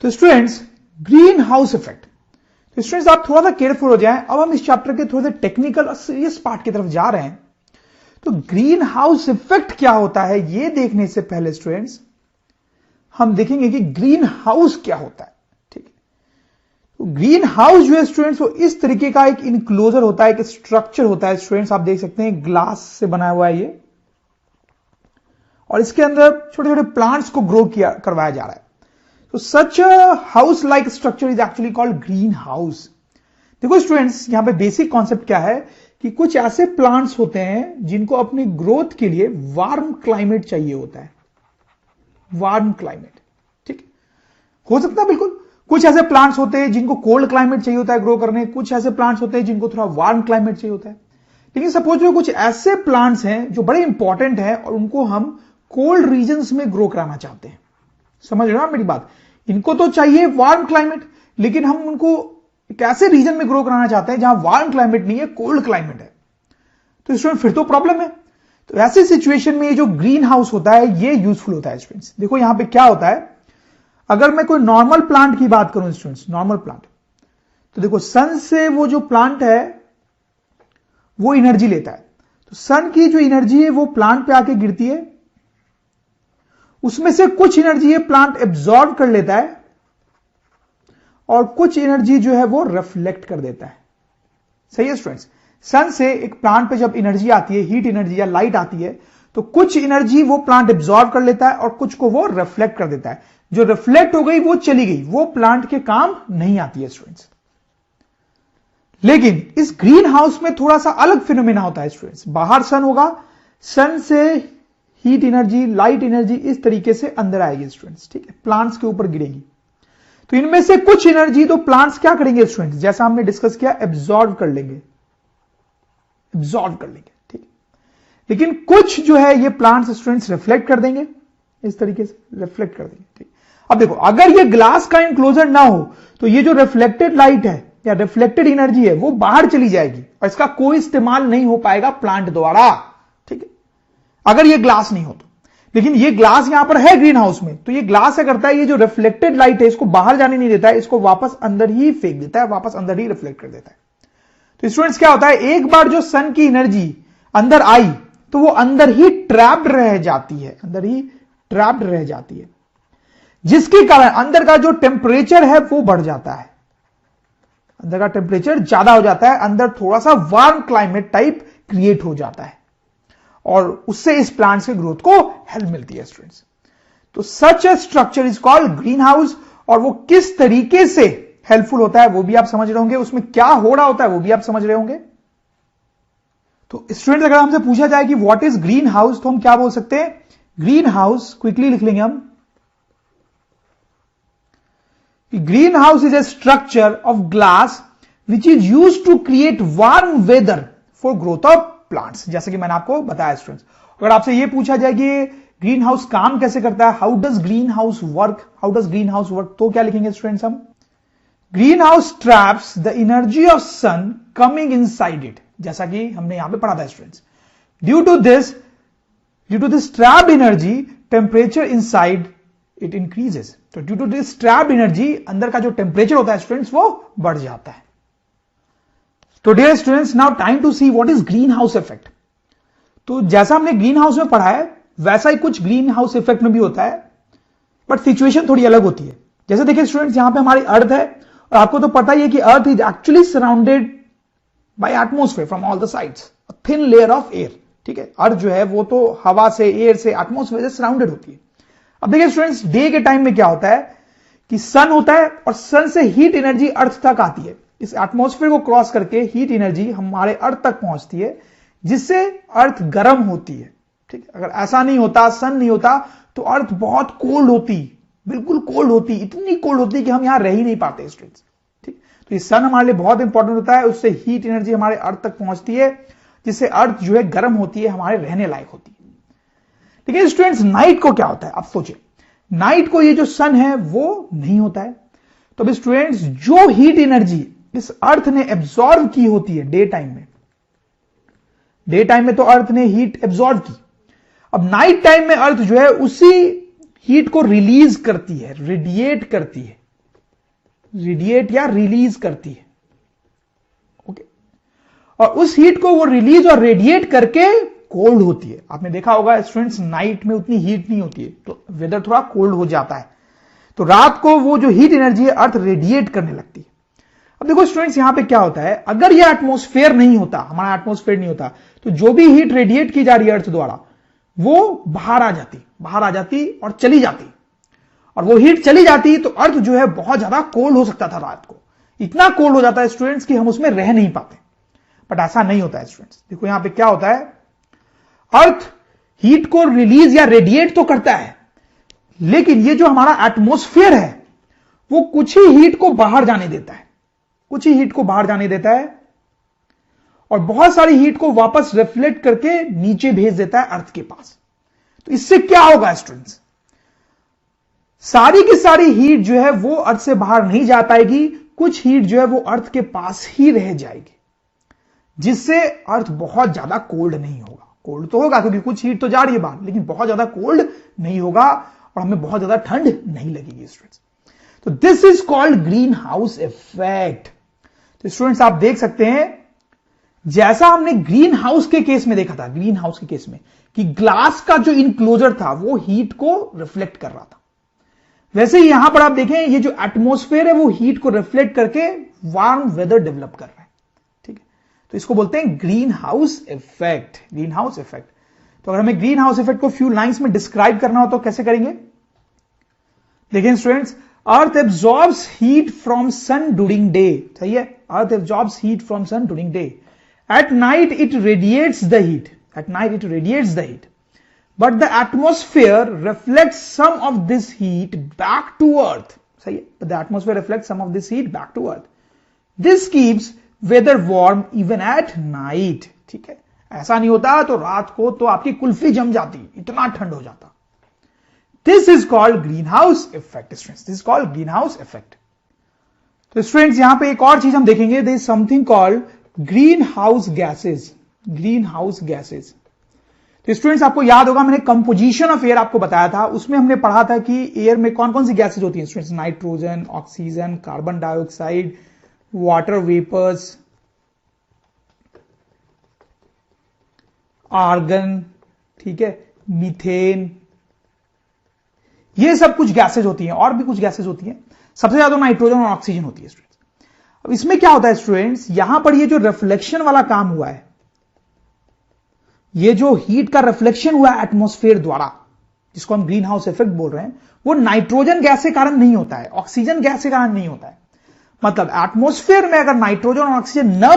तो students, green house effect. तो students आप थोड़ा सा केयरफुल हो जाएं। अब हम इस चैप्टर के थोड़े टेक्निकल और सीरियस पार्ट की तरफ जा रहे हैं। तो ग्रीन हाउस इफेक्ट क्या होता है ये देखने से पहले स्टूडेंट्स हम देखेंगे कि ग्रीन हाउस क्या होता है। ठीक है, तो ग्रीन हाउस जो है स्टूडेंट्स वो इस तरीके का एक इनक्लोजर होता है, एक स्ट्रक्चर होता है। स्टूडेंट्स आप देख सकते हैं ग्लास से बना हुआ है ये, और इसके अंदर छोटे छोटे प्लांट्स को ग्रो करवाया जा रहा है। तो such house like structure is actually called green house. देखो स्टूडेंट्स, यहां पे बेसिक कॉन्सेप्ट क्या है कि कुछ ऐसे प्लांट्स होते हैं जिनको अपनी ग्रोथ के लिए वार्म क्लाइमेट चाहिए होता है। वार्म क्लाइमेट, ठीक हो सकता है बिल्कुल। कुछ ऐसे प्लांट्स होते हैं जिनको कोल्ड क्लाइमेट चाहिए होता है ग्रो करने, कुछ ऐसे प्लांट्स होते हैं जिनको थोड़ा वार्म क्लाइमेट चाहिए होता है। लेकिन सपोज कुछ ऐसे प्लांट्स हैं जो बड़े इंपॉर्टेंट हैं और उनको हम कोल्ड रीजन्स में ग्रो कराना चाहते हैं। समझ रहे हो मेरी बात? इनको तो चाहिए वार्म क्लाइमेट, लेकिन हम उनको एक ऐसे रीजन में ग्रो कराना चाहते हैं जहां वार्म क्लाइमेट नहीं है, कोल्ड क्लाइमेट है। तो स्टूडेंट फिर तो प्रॉब्लम है। तो ऐसी सिचुएशन में ये जो ग्रीन हाउस होता है ये यूजफुल होता है स्टूडेंट्स। देखो यहां पे क्या होता है, अगर मैं कोई नॉर्मल प्लांट की बात करूं स्टूडेंट्स, नॉर्मल प्लांट, तो देखो सन से वो जो प्लांट है वो एनर्जी लेता है। तो सन की जो एनर्जी है वो प्लांट पे आके गिरती है, उसमें से कुछ एनर्जी ये प्लांट एब्जॉर्ब कर लेता है और कुछ एनर्जी जो है वो रिफ्लेक्ट कर देता है। सही है स्टूडेंट्स? सन से एक प्लांट पे जब एनर्जी आती है, हीट एनर्जी या लाइट आती है, तो कुछ एनर्जी वो प्लांट एब्जॉर्ब कर लेता है और कुछ को वो रिफ्लेक्ट कर देता है। जो रिफ्लेक्ट हो गई वो चली गई, वो प्लांट के काम नहीं आती है स्टूडेंट्स। लेकिन इस ग्रीन हाउस में थोड़ा सा अलग फिनोमेना होता है स्टूडेंट्स। बाहर सन होगा, सन से हीट एनर्जी, लाइट एनर्जी इस तरीके से अंदर आएगी स्टूडेंट्स, ठीक है, प्लांट्स के ऊपर गिरेगी। तो इनमें से कुछ एनर्जी तो प्लांट्स क्या करेंगे स्टूडेंट्स, जैसा हमने डिस्कस किया, एब्जॉर्ब कर लेंगे, एब्जॉर्ब कर लेंगे, ठीक। लेकिन कुछ जो है ये प्लांट्स स्टूडेंट्स रिफ्लेक्ट कर देंगे, इस तरीके से रिफ्लेक्ट कर देंगे, ठीक। अब देखो, अगर ये ग्लास का इंक्लोजर ना हो तो ये जो रिफ्लेक्टेड लाइट है या रिफ्लेक्टेड एनर्जी है वो बाहर चली जाएगी और इसका कोई इस्तेमाल नहीं हो पाएगा प्लांट द्वारा, ठीक है, अगर ये ग्लास नहीं हो तो। लेकिन ये ग्लास यहां पर है ग्रीन हाउस में, तो ये ग्लास क्या करता है, ये जो रिफ्लेक्टेड लाइट है इसको बाहर जाने नहीं देता है, इसको वापस अंदर ही फेंक देता है, वापस अंदर ही रिफ्लेक्ट कर देता है। तो स्टूडेंट्स क्या होता है, एक बार जो सन की एनर्जी अंदर आई तो वो अंदर ही ट्रैप्ड रह जाती है, अंदर ही ट्रैप्ड रह जाती है, जिसके कारण अंदर का जो टेम्परेचर है वो बढ़ जाता है, अंदर का टेम्परेचर ज्यादा हो जाता है, अंदर थोड़ा सा वार्म क्लाइमेट टाइप क्रिएट हो जाता है और उससे इस प्लांट्स के ग्रोथ को हेल्प मिलती है स्टूडेंट्स। तो such a structure is called green house, और वो किस तरीके से हेल्पफुल होता है वो भी आप समझ रहे होंगे, उसमें क्या हो रहा होता है वो भी आप समझ रहे होंगे। तो स्टूडेंट्स अगर हमसे पूछा जाए कि व्हाट इज ग्रीन हाउस, तो हम क्या बोल सकते हैं, ग्रीन हाउस क्विकली लिख लेंगे हम, green house is a structure of glass which is used to create warm weather for growth of plants. जैसे कि मैंने आपको बताया स्टूडेंट्स, अगर आपसे यह पूछा जाए कि ग्रीन हाउस काम कैसे करता है, how does green house work, how does green house work, तो क्या लिखेंगे स्टूडेंट्स हम, green house traps the energy of sun coming inside it, जैसा कि हमने यहां पे पढ़ा था students. Due to this trapped energy temperature inside it increases. तो due to this trapped energy अंदर का जो टेम्परेचर होता है स्टूडेंट्स वो बढ़ जाता है। तो dear students, now time to see what is green house effect. तो जैसा हमने ग्रीन हाउस में पढ़ा है वैसा ही कुछ ग्रीन हाउस इफेक्ट में भी होता है, बट सिचुएशन थोड़ी अलग होती है। जैसे देखिए स्टूडेंट्स, यहां पे हमारी अर्थ है और आपको तो पता ही है कि earth is actually surrounded by atmosphere from all the sides, a thin layer of air, ठीक है। अर्थ जो है वो तो हवा से, एयर से, एटमॉस्फेयर से सराउंडेड होती है। अब देखिए स्टूडेंट्स, डे के टाइम में क्या होता है कि सन होता है और सन से हीट एनर्जी अर्थ तक आती है, इस एटमॉस्फेयर को क्रॉस करके हीट एनर्जी हमारे अर्थ तक पहुंचती है, जिससे अर्थ गर्म होती है, ठीक है। अगर ऐसा नहीं होता, सन नहीं होता, तो अर्थ बहुत कोल्ड होती, बिल्कुल कोल्ड होती, इतनी कोल्ड होती कि हम यहां रह ही नहीं पाते स्टूडेंट्स, ठीक। तो ये सन हमारे लिए बहुत इंपॉर्टेंट होता है, उससे हीट एनर्जी हमारे अर्थ तक पहुंचती है, जिससे अर्थ जो है गर्म होती है, हमारे रहने लायक होती है। लेकिन स्टूडेंट्स नाइट को क्या होता है, आप सोचिए, नाइट को ये जो सन है वो नहीं होता है। तो अब स्टूडेंट्स, जो हीट एनर्जी इस अर्थ ने एब्जॉर्व की होती है डे टाइम में, डे टाइम में तो अर्थ ने हीट एब्जॉर्व की, अब नाइट टाइम में अर्थ जो है उसी हीट को रिलीज करती है, रेडिएट करती है, रेडिएट या रिलीज करती है। ओके, और उस हीट को वो रिलीज और रेडिएट करके कोल्ड होती है। आपने देखा होगा स्टूडेंट्स, नाइट में उतनी हीट नहीं होती है तो वेदर थोड़ा कोल्ड हो जाता है, तो रात को वो जो हीट एनर्जी है अर्थ रेडिएट करने लगती है। अब देखो स्टूडेंट्स, यहां पे क्या होता है, अगर ये एटमॉस्फेयर नहीं होता, हमारा एटमॉस्फेयर नहीं होता, तो जो भी हीट रेडिएट की जा रही है अर्थ द्वारा वो बाहर आ जाती और चली जाती, और वो हीट चली जाती तो अर्थ जो है बहुत ज्यादा कोल्ड हो सकता था। रात को इतना कोल्ड हो जाता है स्टूडेंट्स कि हम उसमें रह नहीं पाते, बट ऐसा नहीं होता है स्टूडेंट्स। देखो यहां पे क्या होता है, अर्थ हीट को रिलीज या रेडिएट तो करता है, लेकिन ये जो हमारा एटमॉस्फेयर है वो कुछ ही हीट को बाहर जाने देता है, और बहुत सारी हीट को वापस रिफ्लेक्ट करके नीचे भेज देता है अर्थ के पास। तो इससे क्या होगा स्टूडेंट्स, सारी की सारी हीट जो है वो अर्थ से बाहर नहीं जा पाएगी, कुछ हीट जो है वो अर्थ के पास ही रह जाएगी, जिससे अर्थ बहुत ज्यादा कोल्ड नहीं होगा। कोल्ड तो होगा क्योंकि कुछ हीट तो जा रही है बाहर, लेकिन बहुत ज्यादा कोल्ड नहीं होगा और हमें बहुत ज्यादा ठंड नहीं लगेगी स्टूडेंट्स। तो this is called green house effect. तो स्टूडेंट्स आप देख सकते हैं, जैसा हमने ग्रीन हाउस के केस में देखा था, ग्रीन हाउस के केस में कि ग्लास का जो इनक्लोजर था वो हीट को रिफ्लेक्ट कर रहा था, वैसे ही यहां पर आप देखें ये जो एटमॉस्फेयर है वो हीट को रिफ्लेक्ट करके वार्म वेदर डेवलप कर रहा है। ठीक है, तो इसको बोलते हैं green house effect. Green house effect. तो अगर हमें ग्रीन हाउस इफेक्ट को फ्यू लाइंस में डिस्क्राइब करना हो तो कैसे करेंगे? देखिए students, earth absorbs heat from sun during day. सही है, earth absorbs heat from sun during day. At night it radiates the heat, but the atmosphere reflects some of this heat back to earth. सही है, but the atmosphere reflects some of this heat back to earth. This keeps weather warm even at night. ठीक है, ऐसा नहीं होता तो रात को तो आपकी कुल्फी जम जाती, इतना ठंड हो जाता। This is called greenhouse effect, students. This is called greenhouse effect. तो स्टूडेंट्स यहां पे एक और चीज हम देखेंगे, there is something called greenhouse gases. Greenhouse gases. तो स्टूडेंट्स आपको याद होगा मैंने कंपोजिशन ऑफ एयर आपको बताया था, उसमें हमने पढ़ा था कि एयर में कौन कौन सी गैसेज होती हैं students, nitrogen, oxygen, carbon dioxide, water vapours, argon, ठीक है, मीथेन, ये सब कुछ गैसेज होती हैं, और भी कुछ गैसेज होती हैं, सबसे ज्यादा नाइट्रोजन और ऑक्सीजन होती है स्टूडेंट्स। अब इसमें क्या होता है स्टूडेंट्स, यहां पर ये जो रिफ्लेक्शन वाला काम हुआ है, ये जो हीट का रिफ्लेक्शन हुआ है एटमॉस्फेयर द्वारा, जिसको हम ग्रीन हाउस इफेक्ट बोल रहे हैं, वो नाइट्रोजन गैस के कारण नहीं होता है, ऑक्सीजन गैस के कारण नहीं होता है। मतलब एटमॉस्फेयर में अगर नाइट्रोजन और ऑक्सीजन न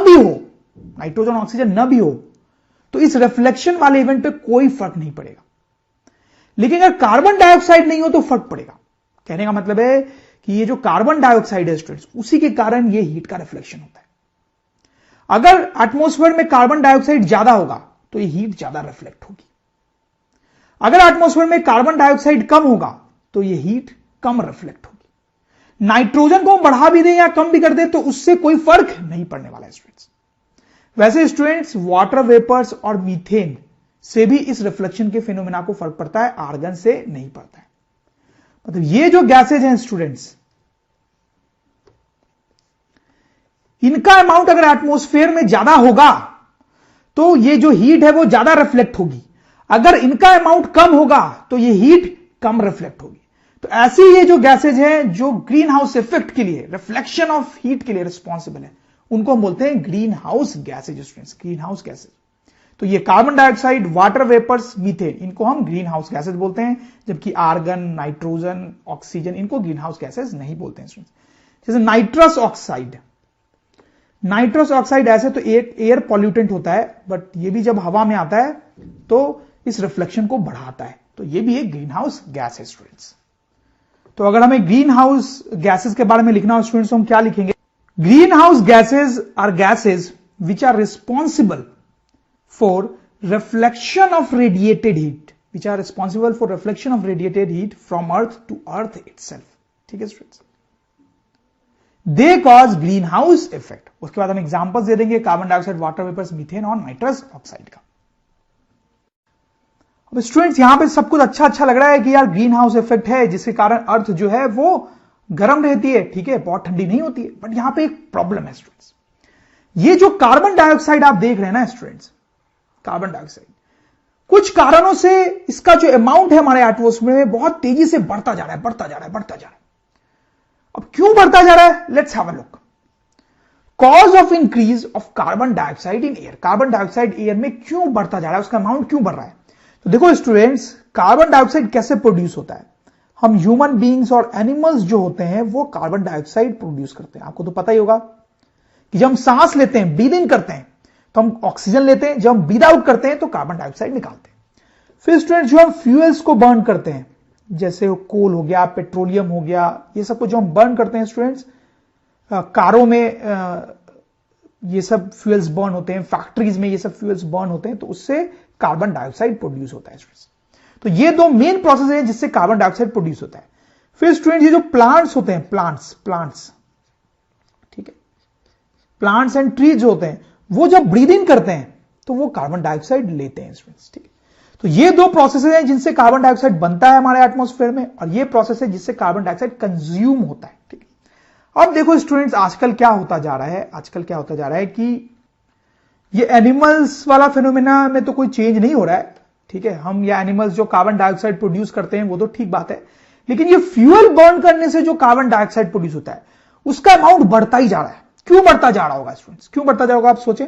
भी हो, तो इस रिफ्लेक्शन वाले इवेंट पे कोई फर्क नहीं पड़ेगा। लेकिन अगर कार्बन डाइऑक्साइड नहीं हो तो फर्क पड़ेगा। कहने का मतलब है कि ये जो कार्बन डाइऑक्साइड है स्टूडेंट्स, उसी के कारण ये हीट का रिफ्लेक्शन होता है। अगर एटमॉस्फेयर में कार्बन डाइऑक्साइड ज्यादा होगा तो ये हीट ज्यादा रिफ्लेक्ट होगी। अगर एटमॉस्फेयर में कार्बन डाइऑक्साइड कम होगा तो ये हीट कम रिफ्लेक्ट होगी। नाइट्रोजन को हम बढ़ा भी दें या कम भी कर दें तो उससे कोई फर्क नहीं पड़ने वाला है स्टूडेंट्स। वैसे स्टूडेंट्स वाटर वेपर्स और मीथेन से भी इस रिफ्लेक्शन के फिनोमेना को फर्क पड़ता है, आर्गन से नहीं पड़ता है। मतलब ये जो गैसेज हैं स्टूडेंट्स, इनका अमाउंट अगर एटमॉस्फेयर में ज्यादा होगा तो ये जो हीट है वो ज्यादा रिफ्लेक्ट होगी। अगर इनका अमाउंट कम होगा तो ये हीट कम रिफ्लेक्ट होगी। तो ऐसी ये जो गैसेज हैं जो ग्रीन हाउस इफेक्ट के लिए, रिफ्लेक्शन ऑफ हीट के लिए रिस्पॉन्सिबल है, उनको हम बोलते हैं green house gases students, greenhouse gases. तो ये carbon dioxide, water vapours, methane, इनको हम ग्रीन हाउस गैसेज बोलते हैं, जबकि आर्गन, नाइट्रोजन, ऑक्सीजन, इनको ग्रीन हाउस गैसेज नहीं बोलते हैं स्टूडेंट्स। जैसे नाइट्रस ऑक्साइड, नाइट्रस ऑक्साइड ऐसे तो एक एयर पॉल्यूटेंट होता है, बट ये भी जब हवा में आता है तो इस रिफ्लेक्शन को बढ़ाता है, तो ये भी एक ग्रीन हाउस गैस है स्टूडेंट्स। तो अगर हमें ग्रीन हाउस गैसेस के बारे में लिखना हो स्टूडेंट्स तो हम क्या लिखेंगे? Greenhouse gases are gases which are responsible for reflection of radiated heat, which are responsible for reflection of radiated heat from earth to earth itself. ठीक है students, they cause green house effect. उसके बाद हम examples दे देंगे carbon dioxide, water vapours, methane और nitrous oxide का। अब स्टूडेंट्स यहां पे सब कुछ अच्छा लग रहा है कि यार ग्रीन हाउस इफेक्ट है जिसके कारण अर्थ जो है वो गर्म रहती है, ठीक है, बहुत ठंडी नहीं होती है। बट यहां पे एक प्रॉब्लम है स्टूडेंट्स, ये जो कार्बन डाइऑक्साइड आप देख रहे हैं ना स्टूडेंट्स, कार्बन डाइऑक्साइड कुछ कारणों से इसका जो अमाउंट है हमारे एटमॉस्फेयर में बहुत तेजी से बढ़ता जा रहा है, बढ़ता जा रहा है, बढ़ता जा रहा है। अब क्यों बढ़ता जा रहा है, let's have a look. Cause of increase of carbon dioxide in air, carbon dioxide air में क्यों बढ़ता जा रहा है, उसका अमाउंट क्यों बढ़ रहा है? तो देखो स्टूडेंट्स, कार्बन डाइऑक्साइड कैसे प्रोड्यूस होता है? हम ह्यूमन बीइंग्स और एनिमल्स जो होते हैं वो कार्बन डाइऑक्साइड प्रोड्यूस करते हैं। आपको तो पता ही होगा कि जब हम सांस लेते हैं, ब्रीद इन करते हैं, तो हम ऑक्सीजन लेते हैं, जब हम ब्रीद आउट करते हैं तो कार्बन डाइऑक्साइड निकालते हैं। फिर स्टूडेंट, जो हम फ्यूल्स को बर्न करते हैं, जैसे कोल हो गया, पेट्रोलियम हो गया, ये सब को जो हम बर्न करते हैं स्टूडेंट्स, कारों में ये सब फ्यूल्स बर्न होते हैं, फैक्ट्रीज में ये सब फ्यूल्स बर्न होते हैं, तो उससे कार्बन डाइऑक्साइड प्रोड्यूस होता है स्टूडेंट्स। तो ये दो मेन प्रोसेस है जिससे कार्बन डाइऑक्साइड प्रोड्यूस होता है। फिर स्टूडेंट, ये जो प्लांट्स होते हैं, प्लांट्स, ठीक है, प्लांट्स एंड ट्रीज जो होते हैं, वो जब ब्रीद इन करते हैं तो वो कार्बन डाइऑक्साइड लेते हैं स्टूडेंट्स, ठीक है। तो ये दो प्रोसेस हैं जिनसे कार्बन डाइऑक्साइड बनता है हमारे एटमॉस्फेयर में, और ये प्रोसेस है जिससे कार्बन डाइऑक्साइड कंज्यूम होता है, ठीक है। अब देखो स्टूडेंट्स, आजकल क्या होता जा रहा है कि ये एनिमल्स वाला फिनोमेना में तो कोई चेंज नहीं हो रहा है, ठीक है। हम या एनिमल्स जो कार्बन डाइऑक्साइड प्रोड्यूस करते हैं वो तो ठीक बात है, लेकिन ये फ्यूल बर्न करने से जो कार्बन डाइऑक्साइड प्रोड्यूस होता है उसका अमाउंट बढ़ता ही जा रहा है। क्यों बढ़ता जा रहा होगा स्टूडेंट्स, क्यों बढ़ता जा रहा होगा, आप सोचें।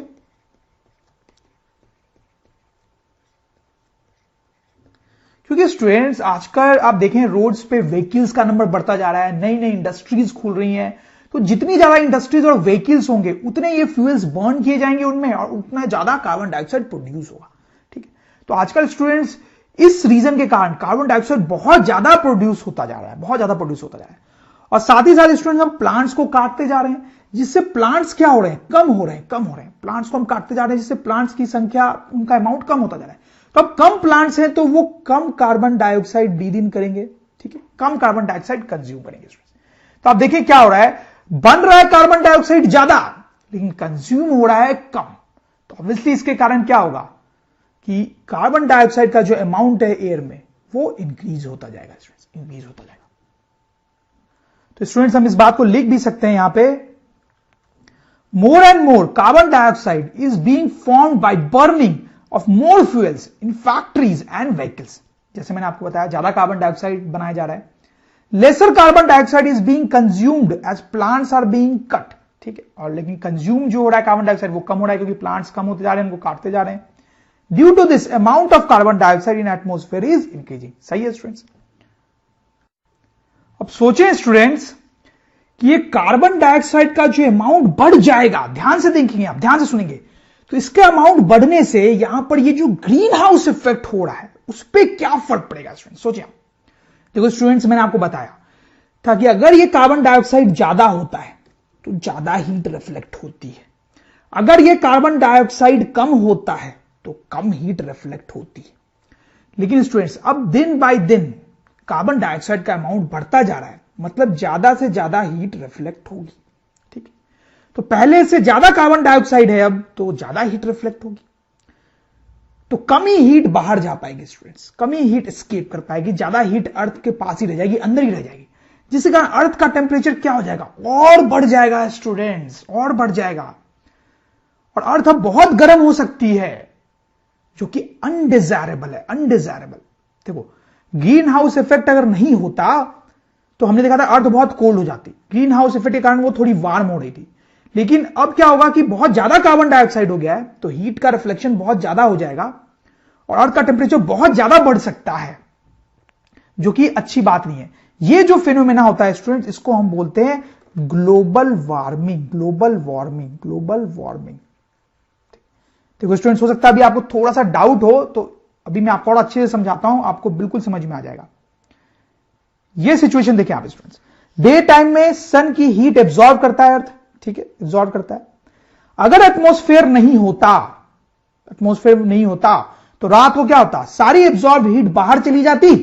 क्योंकि स्टूडेंट्स आजकल आप देखें रोड्स पे व्हीकल्स का नंबर बढ़ता जा रहा है, नई नई इंडस्ट्रीज खुल रही हैं, तो जितनी ज्यादा इंडस्ट्रीज और व्हीकल्स होंगे उतने ये फ्यूल्स बर्न किए जाएंगे उनमें, और उतना ज्यादा कार्बन डाइऑक्साइड प्रोड्यूस होगा, ठीक है। तो आजकल स्टूडेंट्स इस रीजन के कारण कार्बन डाइऑक्साइड बहुत ज्यादा प्रोड्यूस होता जा रहा है, बहुत ज्यादा प्रोड्यूस होता जा रहा है। और साथ ही साथ स्टूडेंट्स हम प्लांट्स को काटते जा रहे हैं, जिससे प्लांट्स क्या हो रहे हैं, कम हो रहे हैं। प्लांट्स को हम काटते जा रहे हैं जिससे प्लांट्स की संख्या, उनका अमाउंट कम होता जा रहा है। तो अब कम प्लांट्स हैं तो वो कम कार्बन डाइऑक्साइड ब्रीद इन करेंगे, ठीक है, कम कार्बन डाइऑक्साइड कंज्यूम करेंगे। तो आप देखिए क्या हो रहा है, बन रहा है कार्बन डाइऑक्साइड ज्यादा लेकिन कंज्यूम हो रहा है कम। तो ऑब्वियसली इसके कारण क्या होगा कि कार्बन डाइऑक्साइड का जो अमाउंट है एयर में वो इंक्रीज होता जाएगा, इंक्रीज होता जाएगा। तो स्टूडेंट्स हम इस बात को लिख भी सकते हैं यहां पे, more and more carbon dioxide is being formed by burning of more fuels in factories and vehicles. जैसे मैंने आपको बताया, ज्यादा कार्बन डाइऑक्साइड बनाया जा रहा है। Lesser carbon dioxide is being consumed as plants are being cut, ठीक है। और लेकिन कंज्यूम जो हो रहा है कार्बन डाइऑक्साइड वो कम हो रहा है, क्योंकि प्लांट्स कम होते जा रहे हैं, उनको काटते जा रहे हैं। Due to this amount of carbon dioxide in atmosphere is increasing. सही है स्टूडेंट्स। अब सोचें स्टूडेंट्स कि ये कार्बन डाइऑक्साइड का जो अमाउंट बढ़ जाएगा, ध्यान से देखेंगे आप, ध्यान से सुनेंगे, तो इसका अमाउंट बढ़ने से यहां पर ये जो ग्रीन हाउस इफेक्ट हो रहा है उस पर क्या फर्क पड़ेगा स्टूडेंट्स, सोचिए। देखो स्टूडेंट्स, मैंने आपको बताया था कि अगर ये कार्बन डाइऑक्साइड ज्यादा होता है तो ज्यादा हीट रिफ्लेक्ट होती है, अगर ये कार्बन डाइऑक्साइड कम होता है तो कम हीट रिफ्लेक्ट होती है। लेकिन स्टूडेंट्स अब दिन बाय दिन कार्बन डाइऑक्साइड का अमाउंट बढ़ता जा रहा है, मतलब ज्यादा से ज्यादा हीट रिफ्लेक्ट होगी, ठीक है। तो पहले से ज्यादा कार्बन डाइऑक्साइड है अब, तो ज्यादा हीट रिफ्लेक्ट होगी, तो कम ही हीट बाहर जा पाएगी स्टूडेंट्स, कम ही हीट एस्केप कर पाएगी, ज्यादा हीट अर्थ के पास ही रह जाएगी, अंदर ही रह जाएगी, जिसके कारण अर्थ का टेम्परेचर क्या हो जाएगा, और बढ़ जाएगा स्टूडेंट्स, और बढ़ जाएगा। और अर्थ अब बहुत गर्म हो सकती है, जो कि अनडिजायरेबल है, अनडिजायरेबल। देखो ग्रीन हाउस इफेक्ट अगर नहीं होता तो हमने देखा था अर्थ बहुत कोल्ड हो जाती, ग्रीन हाउस इफेक्ट के कारण वो थोड़ी वार्म हो रही थी। लेकिन अब क्या होगा कि बहुत ज्यादा कार्बन डाइऑक्साइड हो गया है, तो हीट का रिफ्लेक्शन बहुत ज्यादा हो जाएगा और अर्थ का टेम्परेचर बहुत ज्यादा बढ़ सकता है, जो कि अच्छी बात नहीं है। ये जो फिनोमेना होता है स्टूडेंट्स, इसको हम बोलते हैं global warming, global warming, global warming. देखो स्टूडेंट्स, हो सकता है अभी आपको थोड़ा सा डाउट हो, तो अभी मैं आपको थोड़ा अच्छे से समझाता हूं, आपको बिल्कुल समझ में आ जाएगा। ये सिचुएशन देखिए आप स्टूडेंट्स, डे टाइम में सन की हीट एब्जॉर्ब करता है अर्थ, ठीक है, एब्जॉर्ब करता है। अगर एटमॉस्फेयर नहीं होता, एटमॉस्फेयर नहीं होता तो रात को क्या होता, सारी एब्जॉर्ब हीट बाहर चली जाती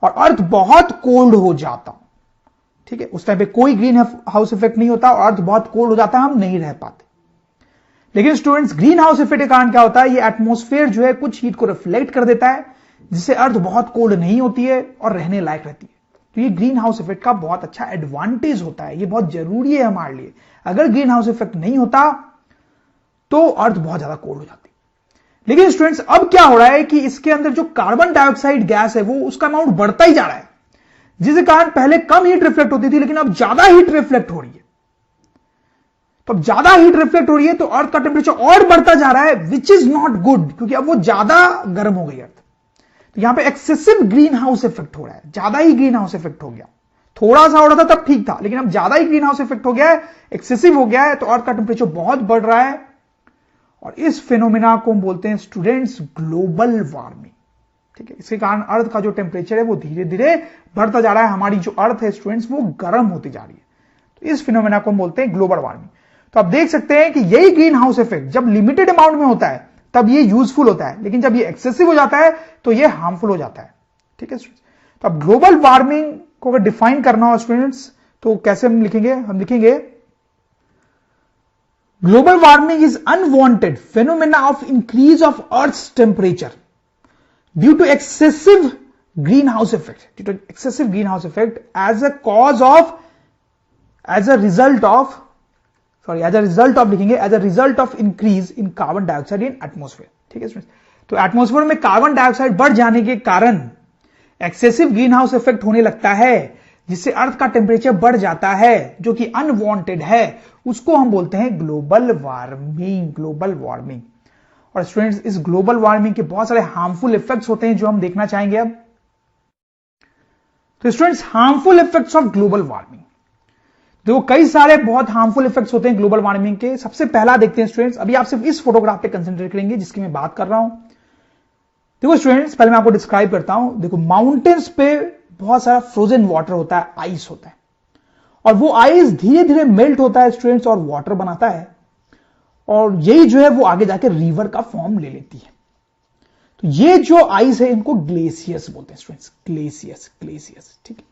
और अर्थ बहुत कोल्ड हो जाता, ठीक है। उस टाइम पे कोई ग्रीन हाउस इफेक्ट नहीं होता और अर्थ बहुत कोल्ड हो जाता, हम नहीं रह पाते। लेकिन स्टूडेंट्स ग्रीन हाउस इफेक्ट के कारण क्या होता है, ये एटमॉस्फेयर जो है कुछ हीट को रिफ्लेक्ट कर देता है, जिससे अर्थ बहुत कोल्ड नहीं होती है और रहने लायक रहती है। तो ये ग्रीन हाउस इफेक्ट का बहुत अच्छा एडवांटेज होता है, ये बहुत जरूरी है हमारे लिए। अगर ग्रीन हाउस इफेक्ट नहीं होता तो अर्थ बहुत ज्यादा कोल्ड हो जाती। लेकिन स्टूडेंट्स अब क्या हो रहा है कि इसके अंदर जो कार्बन डाइऑक्साइड गैस है वो उसका अमाउंट बढ़ता ही जा रहा है, जिसके कारण पहले कम हीट रिफ्लेक्ट होती थी लेकिन अब ज्यादा हीट रिफ्लेक्ट हो रही है। तो अब ज्यादा हीट रिफ्लेक्ट हो रही है तो अर्थ का टेम्परेचर और बढ़ता जा रहा है, विच इज नॉट गुड, क्योंकि अब वो ज्यादा गर्म हो गई अर्थ। तो यहां पे एक्सेसिव ग्रीन हाउस इफेक्ट हो रहा है, ज्यादा ही ग्रीन हाउस इफेक्ट हो गया। थोड़ा सा हो रहा था तब ठीक था, लेकिन अब ज्यादा ही ग्रीन हाउस इफेक्ट हो गया है, एक्सेसिव हो गया है, तो अर्थ का टेम्परेचर बहुत बढ़ रहा है। और इस फिनोमिना को हम बोलते हैं स्टूडेंट्स ग्लोबल वार्मिंग। ठीक है, इसके कारण अर्थ का जो टेम्परेचर है वो धीरे धीरे बढ़ता जा रहा है, हमारी जो अर्थ है स्टूडेंट्स वो गर्म होती जा रही है। तो इस फिनोमिना को हम बोलते हैं ग्लोबल वार्मिंग। तो आप देख सकते हैं कि यही ग्रीन हाउस इफेक्ट जब लिमिटेड अमाउंट में होता है तब ये यूजफुल होता है, लेकिन जब ये एक्सेसिव हो जाता है तो ये हार्मफुल हो जाता है। ठीक है स्टूडेंट्स, तो अब ग्लोबल वार्मिंग को अगर डिफाइन करना हो स्टूडेंट्स तो कैसे हम लिखेंगे? हम लिखेंगे global warming is unwanted phenomena of increase of earth's temperature due to excessive green house effect, due to excessive green house effect as a result of increase in carbon dioxide in atmosphere। ठीक है students, तो atmosphere में carbon dioxide बढ़ जाने के कारण excessive green house effect होने लगता है, जिससे अर्थ का टेम्परेचर बढ़ जाता है, जो कि अनवांटेड है, उसको हम बोलते हैं ग्लोबल वार्मिंग। Global warming. और स्टूडेंट्स इस ग्लोबल वार्मिंग के बहुत सारे हार्मफुल इफेक्ट्स होते हैं जो हम देखना चाहेंगे अब। तो students harmful effects of global warming, देखो कई सारे बहुत हार्मफुल इफेक्ट्स होते हैं ग्लोबल वार्मिंग के। सबसे पहला देखते हैं स्टूडेंट्स, अभी आप सिर्फ इस फोटोग्राफ पे कंसंट्रेट करेंगे जिसकी मैं बात कर रहा हूं। देखो स्टूडेंट्स, पहले मैं आपको डिस्क्राइब करता हूं। देखो माउंटेन्स पे बहुत सारा फ्रोजन वाटर होता है, आइस होता है, और वो आइस धीरे धीरे मेल्ट होता है स्टूडेंट्स और वाटर बनाता है, और यही जो है वो आगे जाकर रिवर का फॉर्म ले लेती है। तो ये जो आइस है इनको ग्लेशियर्स बोलते हैं स्टूडेंट्स, ग्लेशियर्स, ग्लेशियर्स। ठीक है,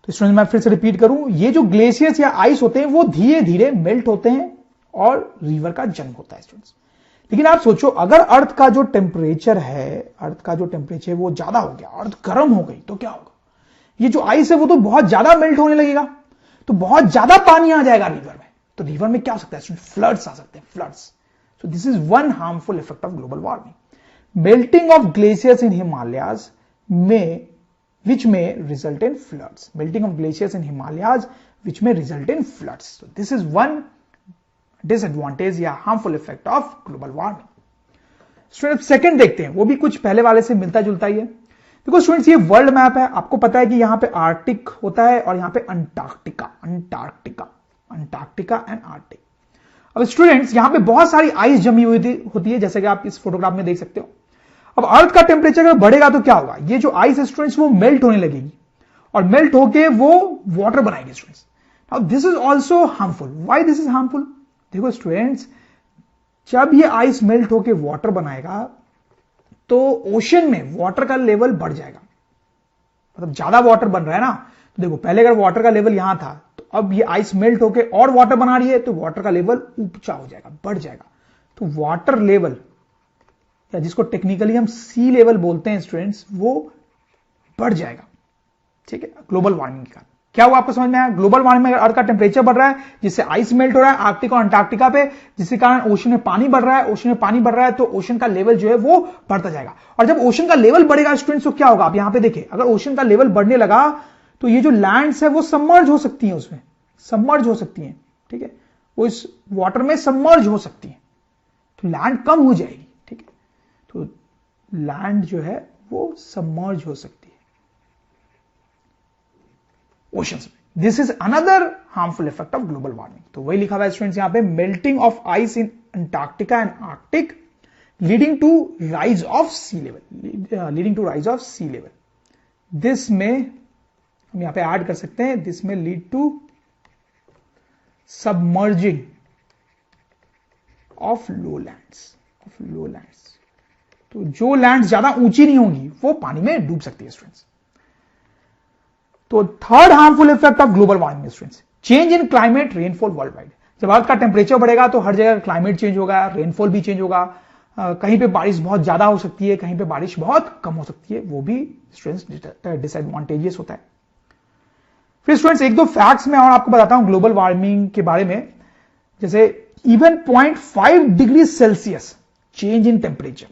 तो स्टूडेंट्स मैं फिर से रिपीट करूं, ये जो ग्लेशियर्स या आइस होते हैं वो धीरे धीरे मेल्ट होते हैं और रिवर का जन्म होता है स्टूडेंट्स। लेकिन आप सोचो, अगर अर्थ का जो टेम्परेचर है, अर्थ का जो टेम्परेचर वो ज्यादा हो गया, अर्थ गर्म हो गई, तो क्या होगा? ये जो आइस है वो तो बहुत ज्यादा मेल्ट होने लगेगा, तो बहुत ज्यादा पानी आ जाएगा रिवर में। तो रिवर में क्या हो सकता है? फ्लड्स आ सकते हैं, floods. So this is one harmful effect of global warming. Melting of glaciers in Himalayas में which may result in floods. Melting of glaciers in Himalayas which may result in floods. So this is one disadvantage या harmful effect of global warming. Students second देखते हैं, वो भी कुछ पहले वाले से मिलता जुलता ही है। देखो स्टूडेंट्स, ये वर्ल्ड मैप है, आपको पता है कि यहां पे आर्टिक होता है और यहां पे Antarctica, Antarctica, Antarctica and Arctic. अब स्टूडेंट्स यहां पे बहुत सारी आइस जमी हुई होती है, जैसे कि आप इस फोटोग्राफ में देख सकते हो। अब अर्थ का टेम्परेचर अगर बढ़ेगा तो क्या होगा? ये जो आइस है स्टूडेंट्स वो मेल्ट होने लगेगी और मेल्ट होके वो वाटर बनाएगी students. Now this is also harmful. Why this is harmful? देखो स्टूडेंट्स, जब ये आइस मेल्ट होके वाटर बनाएगा तो ओशन में वाटर का लेवल बढ़ जाएगा, मतलब ज्यादा वाटर बन रहा है ना। तो देखो पहले अगर वाटर का लेवल यहां था, तो अब ये आइस मेल्ट होके और वाटर बना रही है, तो वाटर का लेवल ऊंचा हो जाएगा, बढ़ जाएगा। तो वाटर लेवल या जिसको टेक्निकली हम सी लेवल बोलते हैं स्टूडेंट्स, वो बढ़ जाएगा। ठीक है, ग्लोबल वार्मिंग के कारण। क्या हुआ आपको समझ में आया? ग्लोबल वार्मिंग में अर्थ का टेम्परेचर बढ़ रहा है, जिससे आइस मेल्ट हो रहा है आर्कटिक और अंटार्कटिका पे, जिसके कारण ओशन में पानी बढ़ रहा है। ओशन में पानी बढ़ रहा है तो ओशन का लेवल जो है वो बढ़ता जाएगा। और जब ओशन का लेवल बढ़ेगा स्टूडेंट्स तो क्या होगा? आप यहां पे देखिए, अगर ओशन का लेवल बढ़ने लगा तो ये जो लैंड्स है वो सबमर्ज हो सकती है, उसमें सबमर्ज हो सकती है। ठीक है, वो इस वाटर में सबमर्ज हो सकती है, तो लैंड कम हो जाएगी। ठीक है, तो लैंड जो है वो सबमर्ज हो सकती है ओशंस में। This is another harmful effect of global warming. तो वही लिखा हुआ है स्टूडेंट्स यहां पे, melting of ice in Antarctica and Arctic leading to rise of sea level, leading to rise of sea level. This में हम यहां पे ऐड कर सकते हैं, दिस में lead to submerging of lowlands, of lowlands. तो जो लैंड ज्यादा ऊंची नहीं होंगी वो पानी में डूब सकती है स्टूडेंट्स। तो third harmful effect of global warming students, change in climate, rainfall world wide. जब अर्थ का टेम्परेचर बढ़ेगा तो हर जगह क्लाइमेट चेंज होगा, रेनफॉल भी चेंज होगा। कहीं पे बारिश बहुत ज्यादा हो सकती है, कहीं पे बारिश बहुत कम हो सकती है, वो भी स्टूडेंट्स डिसएडवांटेजेस होता है। फिर स्टूडेंट्स एक दो फैक्ट्स मैं और आपको बताता हूं ग्लोबल वार्मिंग के बारे में। जैसे even 0.5 degree Celsius change in temperature,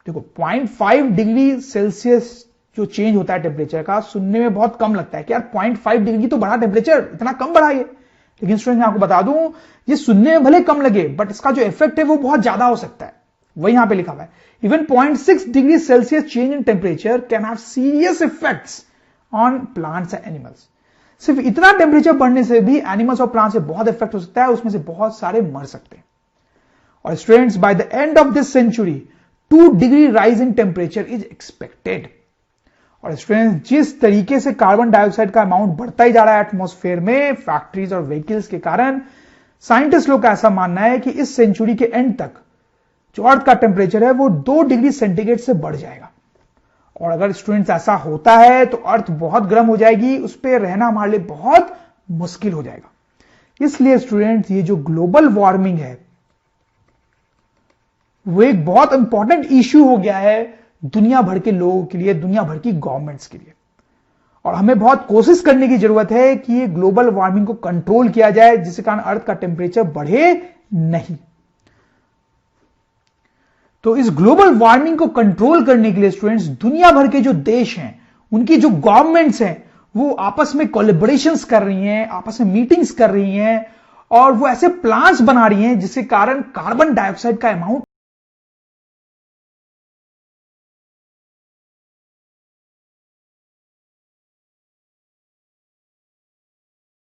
देखो 0.5 डिग्री सेल्सियस जो चेंज होता है टेम्परेचर का, सुनने में बहुत कम लगता है कि यार 0.5 डिग्री तो बढ़ा टेम्परेचर, इतना कम बढ़ा ये। लेकिन स्टूडेंट मैं आपको बता दूं, ये सुनने में भले कम लगे बट इसका जो इफेक्ट है वो बहुत ज्यादा हो सकता है। वही यहां पे लिखा हुआ है, even 0.6 degree Celsius change in temperature can have serious effects on plants and animals. सिर्फ इतना टेम्परेचर बढ़ने से भी एनिमल्स और प्लांट्स से बहुत इफेक्ट हो सकता है, उसमें से बहुत सारे मर सकते हैं। और students by the end of this century 2 degree rise in temperature is expected. और स्टूडेंट्स जिस तरीके से कार्बन डाइऑक्साइड का अमाउंट बढ़ता ही जा रहा है एटमॉस्फेयर में फैक्ट्रीज और व्हीकल्स के कारण, साइंटिस्ट लोग का ऐसा मानना है कि इस सेंचुरी के एंड तक जो अर्थ का टेम्परेचर है वो 2 डिग्री सेंटीग्रेड से बढ़ जाएगा। और अगर स्टूडेंट्स ऐसा होता है तो अर्थ बहुत गर्म हो जाएगी, उस पर रहना हमारे लिए बहुत मुश्किल हो जाएगा। इसलिए स्टूडेंट्स ये जो ग्लोबल वार्मिंग है वो एक बहुत इंपॉर्टेंट इश्यू हो गया है दुनिया भर के लोगों के लिए, दुनिया भर की गवर्नमेंट्स के लिए। और हमें बहुत कोशिश करने की जरूरत है कि ये ग्लोबल वार्मिंग को कंट्रोल किया जाए, जिसके कारण अर्थ का टेम्परेचर बढ़े नहीं। तो इस ग्लोबल वार्मिंग को कंट्रोल करने के लिए स्टूडेंट्स दुनिया भर के जो देश हैं, उनकी जो गवर्नमेंट्स हैं, वो आपस में कोलैबोरेशंस कर रही हैं, आपस में मीटिंग्स कर रही हैं और वो ऐसे प्लान्स बना रही हैं जिसके कारण कार्बन डाइऑक्साइड का अमाउंट